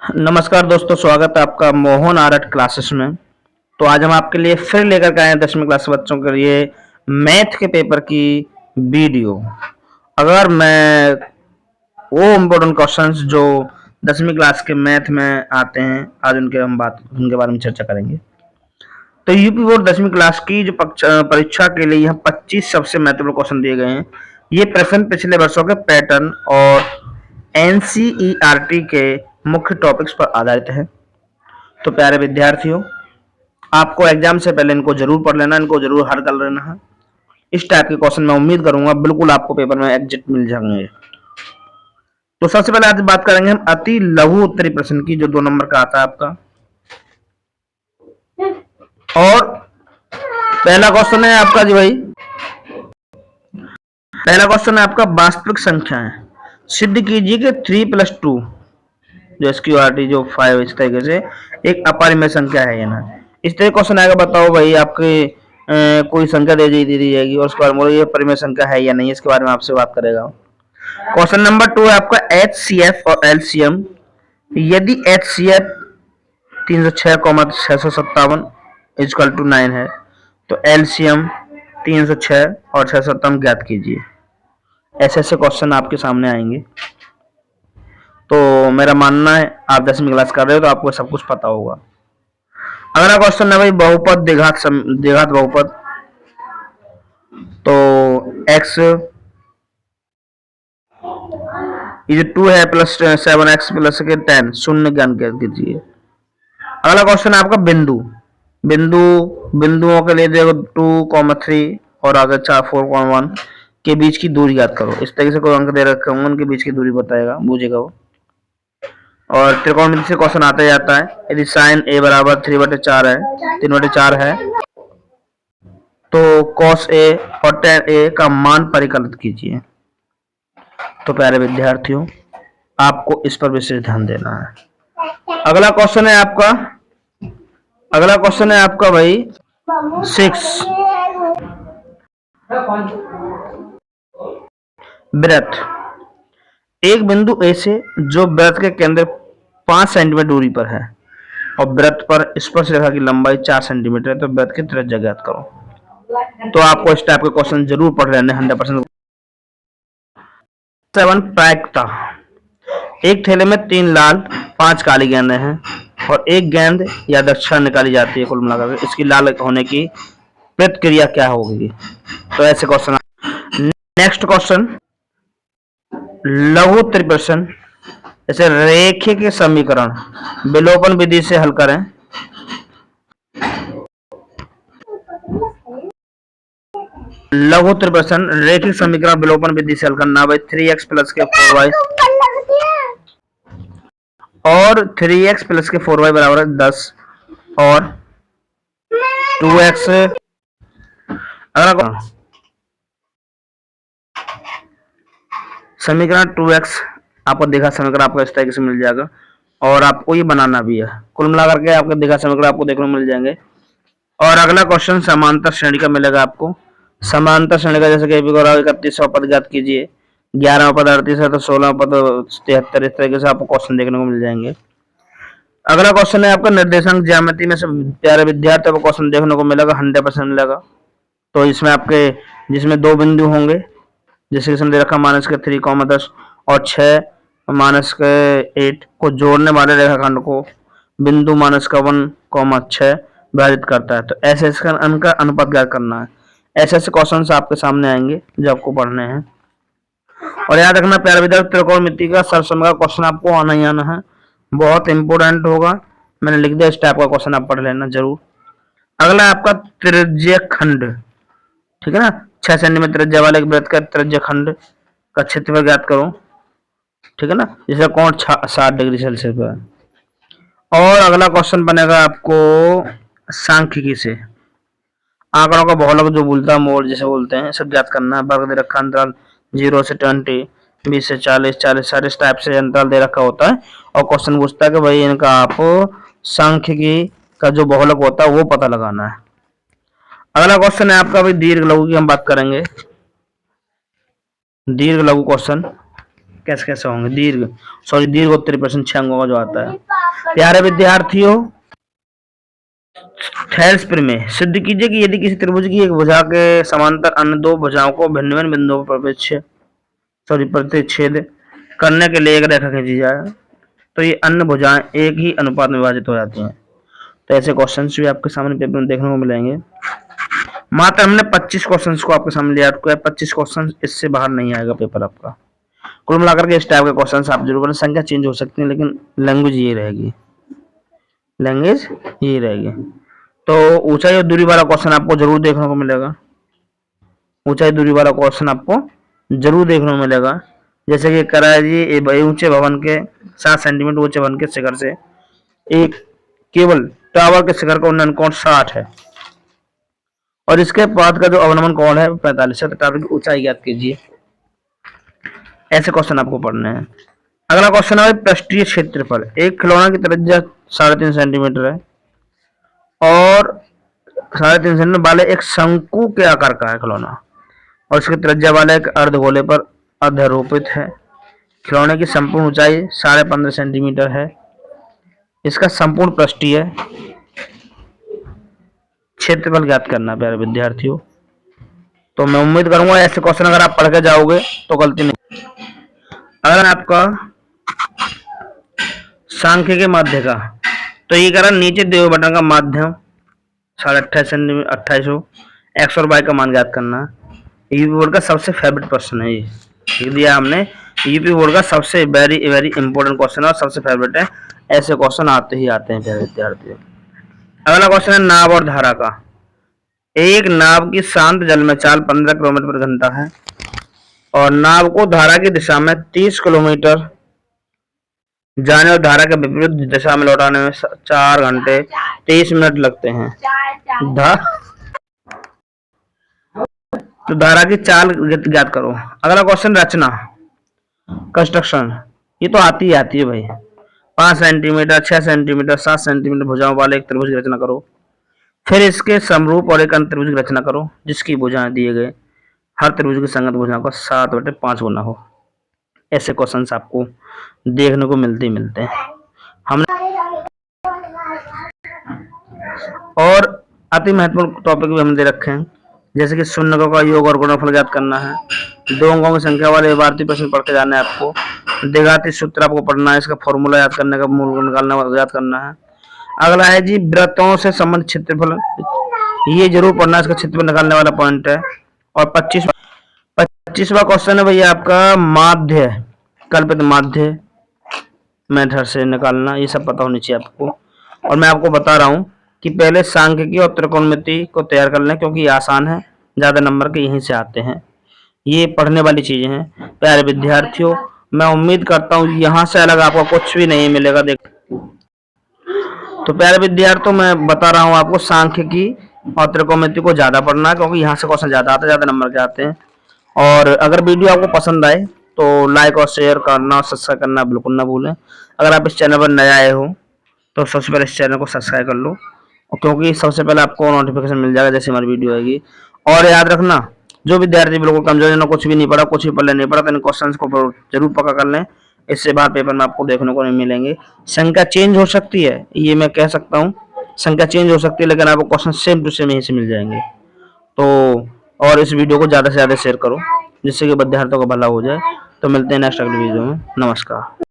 नमस्कार दोस्तों, स्वागत है आपका मोहन आर्ट क्लासेस में। तो आज हम आपके लिए फिर लेकर के आए हैं 10वीं क्लास बच्चों के लिए मैथ के पेपर की वीडियो। अगर मैं वो इम्पोर्टेंट क्वेश्चंस जो 10वीं क्लास के मैथ में आते हैं, आज उनके बारे में चर्चा करेंगे। तो यूपी बोर्ड 10वीं क्लास की जो परीक्षा के लिए यहाँ 25 सबसे महत्वपूर्ण क्वेश्चन दिए गए हैं। ये प्रश्न पिछले वर्षों के पैटर्न और एनसीईआरटी के मुख्य टॉपिक्स पर आधारित है। तो प्यारे विद्यार्थियों, आपको एग्जाम से पहले इनको जरूर पढ़ लेना, इनको जरूर हल कर लेना है। इस टाइप के क्वेश्चन मैं उम्मीद करूंगा बिल्कुल आपको पेपर में एग्जिट मिल जाएंगे। तो सबसे पहले आज बात करेंगे हम अति लघु उत्तरी प्रश्न की, जो 2 नंबर का आता है आपका। और पहला क्वेश्चन है आपका जी भाई, पहला क्वेश्चन है आपका वास्तविक संख्या है सिद्ध कीजिए कि 3+2 जो SQRT जो 5 इस तरीके से एक अपरिमेय संख्या है या ना। इस तरह क्वेश्चन आएगा, बताओ भाई आपके कोई संख्या दे दी जाएगी और उसके बाद बोलो ये परिमेय संख्या है या नहीं, इसके बारे में आपसे बात करेगा। क्वेश्चन नंबर 2 है आपका HCF और LCM। यदि HCF 306,657 इक्वल टू 9 है, तो LCM 306 और 657 ज्ञात कीजिए। ऐसे क्वेश्चन आपके सामने आएंगे। तो मेरा मानना है आप 10वीं क्लास कर रहे हो तो आपको सब कुछ पता होगा। अगला क्वेश्चन है भाई बहुपद द्विघात बहुपद। तो x ये 2 है प्लस 7x प्लस के 10 शून्य ज्ञान ज्ञात कीजिए। अगला क्वेश्चन है आपका बिंदुओं के लिए देखो 2,3 और आगे 4,4,1 के बीच की दूरी ज्ञात करो। इस तरीके से कोई अंक दे रखे होंगे, उनके बीच की दूरी बताएगा, बूझेगा वो। और त्रिकोणमिति से क्वेश्चन आता जाता है। यदि साइन a बराबर 3/4 है, 3/4 है, तो cos a और tan a का मान परिकलित कीजिए। तो प्यारे विद्यार्थियों, आपको इस पर विशेष ध्यान देना है। अगला क्वेश्चन है आपका भाई 6 वृत्त। एक बिंदु A से जो वृत्त के केंद्र 5 सेंटीमीटर दूरी पर है और वृत्त पर स्पर्श रेखा की लंबाई 4 सेंटीमीटर है, तो वृत्त की त्रिज्या ज्ञात करो। तो आपको इस टाइप के क्वेश्चन जरूर पढ़ लेने 100%। 7 प्रायिकता। एक थैले में 3 लाल 5 काली गेंदें हैं और एक गेंद या दक्षिणा निकाली जाती है। कुल मिलाकर इसकी लाल होने की प्रतिक्रिया क्या होगी। तो ऐसे क्वेश्चन। नेक्स्ट क्वेश्चन लघु उत्तरी प्रश्न। जैसे रेखीय के समीकरण विलोपन विधि से हल करें। लघु उत्तरी प्रश्न रेखीय समीकरण विलोपन विधि से हल करना। भाई 3x प्लस के 4y और 3x प्लस के 4y बराबर 10 और 2x। अगला समीकरण 2x आपको देखा समीकरण आपको इस तरीके से मिल जाएगा और आपको ये बनाना भी है। कुल मिलाकर के आपको देखा समीकरण आपको देखने को मिल जाएंगे। और अगला क्वेश्चन समांतर श्रेणी का मिलेगा आपको। समांतर श्रेणी का जैसे कि 31वां पद ज्ञात कीजिए, 11वां पद 38 है तो 16वां पद 73। इस तरीके से आपको क्वेश्चन देखने को मिल जाएंगे। अगला क्वेश्चन है आपका निर्देशांक ज्यामिति में से प्यारे विद्यार्थियों को क्वेश्चन देखने को मिलेगा 100% मिलेगा। तो इसमें आपके जिसमें 2 बिंदु होंगे, जैसे कि दे रखा -3,10 और 6 -8 को जोड़ने वाले रेखाखंड को बिंदु -1,6 विभाजित करता है। तो ऐसे इसका इनका अनुपात ज्ञात करना है। ऐसे क्वेश्चंस आपके सामने आएंगे जो आपको पढ़ने हैं। और याद रखना प्यारे विद्यार्थी, त्रिकोणमिति का सरसमय का क्वेश्चन आपको आना ही आना है, बहुत इंपोर्टेंट होगा। मैंने लिख दिया, इस टाइप का क्वेश्चन आप पढ़ लेना जरूर। अगला आपका त्रिज्यखंड, ठीक है ना। 6 सेंटीमीटर त्रिज्या वाले वृत्त का त्रिज्यखंड का क्षेत्रफल ज्ञात करो, ठीक है ना, जिसका कोण 60 डिग्री सेल्सियस पर है। और अगला क्वेश्चन बनेगा आपको सांख्यिकी से आंकड़ों का बहुलक जो बोलता मोड जिसे बोलते हैं, सब ज्ञात करना है। वर्ग दे रखा अंतराल 0 से 20, 20 से 40, 40 सारे इस टाइप से अंतराल दे रखा होता है और क्वेश्चन पूछता है कि भाई इनका आप सांख्यिकी का जो बहुलक होता है वो पता लगाना है। अगला क्वेश्चन है आपका भाई दीर्घ लघु की हम बात करेंगे। दीर्घ लघु क्वेश्चन कैसे कैसे होंगे, दीर्घ उत्तरी प्रश्न 6 अंकों का जो आता है। प्यारे विद्यार्थियों, थेल्स प्रमेय सिद्ध कीजिए कि यदि किसी त्रिभुज की एक भुजा के समांतर अन्य दो भुजाओं को भिन्न भिन्न बिंदुओं पर प्रतिच्छेद करने के लिए एक रेखा खींची जाए तो ये अन्य भुजाएं एक ही अनुपात में विभाजित हो जाती हैं। तो ऐसे क्वेश्चंस भी आपके सामने पेपर में देखने को मिलेंगे। मात्र हमने 25 क्वेश्चंस को आपके सामने लिया, 25 क्वेश्चंस, इससे बाहर नहीं आएगा पेपर आपका। कुल मिलाकर के इस टाइप के क्वेश्चंस आप जरूर करें। संख्या चेंज हो सकती है लेकिन लैंग्वेज ये रहेगी, तो ऊंचाई और दूरी वाला क्वेश्चन आपको जरूर देखने को मिलेगा। ऊंचाई दूरी वाला क्वेश्चन आपको जरूर देखने को मिलेगा। जैसे कि करा है जी, ऊंचे भवन के 7 सेंटीमीटर ऊंचे भवन के शिखर से एक केवल टावर के शिखर का उन्नयन कोण 60 है और इसके बाद का जो अवनमन कोण है 45 है, तो टावर की ऊंचाई ज्ञात कीजिए। ऐसे क्वेश्चन आपको पढ़ने हैं। अगला क्वेश्चन है पृष्ठीय क्षेत्रफल। एक खिलौना की त्रिज्या 3.5 सेंटीमीटर है और 3.5 सेंटीमीटर वाले एक शंकु के आकार का है खिलौना और इसकी त्रिज्या वाले एक अर्धगोले पर अध्यारोपित है। खिलौने की संपूर्ण ऊंचाई 15.5 सेंटीमीटर है। इसका संपूर्ण पृष्ठीय क्षेत्रफल ज्ञात करना प्यारे विद्यार्थियों। तो मैं उम्मीद करूंगा ऐसे क्वेश्चन अगर आप पढ़ के जाओगे तो गलती नहीं। अगर आपका सांख्य के माध्य का, तो ये करा नीचे दिए बटन का माध्यम 28.5 सेंटीमीटर 2800 एक्स और वाई का मान ज्ञात करना। यूपी बोर्ड का सबसे फेवरेट क्वेश्चन है ये दिया हमने। यूपी बोर्ड का सबसे वेरी वेरी इंपॉर्टेंट क्वेश्चन है और सबसे फेवरेट है। ऐसे क्वेश्चन आते ही आते हैं प्यारे विद्यार्थियों। अगला क्वेश्चन है नाव और धारा का। एक नाव की शांत जल में चाल 15 किलोमीटर प्रति घंटा है और नाव को धारा की दिशा में 30 किलोमीटर जाने और धारा के विपरीत दिशा में लौटाने में 4 घंटे 23 मिनट लगते हैं। तो धारा की चाल ज्ञात करो। अगला क्वेश्चन रचना कंस्ट्रक्शन, ये तो आती है भाई। 5 सेंटीमीटर 6 सेंटीमीटर 7 सेंटीमीटर भुजाओं वाले एक त्रिभुज की रचना करो। फिर इसके समरूप और एक अन्य त्रिभुज की रचना करो जिसकी भुजाएं दिए गए हर त्रिभुज की संगत भुजाओं का 7/5 गुना हो। ऐसे क्वेश्चंस आपको देखने को मिलते हैं। हमने और अति महत्वपूर्ण टॉपिक भी हमने दे रखे हैं, जैसे कि शून्यकों का योग और गुणनफल ज्ञात करना है। 2 अंकों की संख्या वाले भारतीय प्रश्न पढ़ के जाना है आपको। द्विघाती सूत्र आपको पढ़ना है, इसका फॉर्मूला याद करने का, मूल निकालना याद करना है। अगला है जी वृत्तों से संबंधित क्षेत्रफल, ये जरूर पढ़ना है, इसका क्षेत्रफल निकालने वाला पॉइंट है। और 25वां क्वेश्चन है भैया आपका माध्य, कल्पित माध्य मेथड से निकालना। ये सब पता होनी चाहिए आपको। और मैं आपको बता रहा हूँ कि पहले सांख्यिकी और त्रिकोणमिति को तैयार कर लें क्योंकि ये आसान है, ज्यादा नंबर के यहीं से आते हैं। ये पढ़ने वाली चीजें हैं प्यारे विद्यार्थियों। मैं उम्मीद करता हूँ यहाँ से अलग आपको कुछ भी नहीं मिलेगा। देख तो प्यारे विद्यार्थियों, मैं बता रहा हूँ आपको सांख्यिकी और त्रिकोणमिति को ज्यादा पढ़ना है क्योंकि यहाँ से क्वेश्चन ज्यादा आते हैं, ज्यादा नंबर के आते हैं। और अगर वीडियो आपको पसंद आए तो लाइक और शेयर करना और सब्सक्राइब करना बिल्कुल ना भूलें। अगर आप इस चैनल पर नए आए हो तो सबसे पहले इस चैनल को सब्सक्राइब कर लो क्योंकि सबसे पहले आपको नोटिफिकेशन मिल जाएगा जैसे हमारी वीडियो आएगी। और याद रखना, जो विद्यार्थी बिल्कुल कमजोर है ना, कुछ भी नहीं पढ़ा, कुछ भी पढ़ नहीं पड़ा, तो इन क्वेश्चंस को जरूर पक्का कर लें। इससे बाहर पेपर में आपको देखने को नहीं मिलेंगे। संख्या चेंज हो सकती है, ये मैं कह सकता हूँ, संख्या चेंज हो सकती है लेकिन आपको क्वेश्चन सेम टू सेम यहीं से मिल जाएंगे। तो और इस वीडियो को ज़्यादा से ज़्यादा शेयर करो जिससे कि विद्यार्थियों का भला हो जाए। तो मिलते हैं नेक्स्ट अगली वीडियो में। नमस्कार।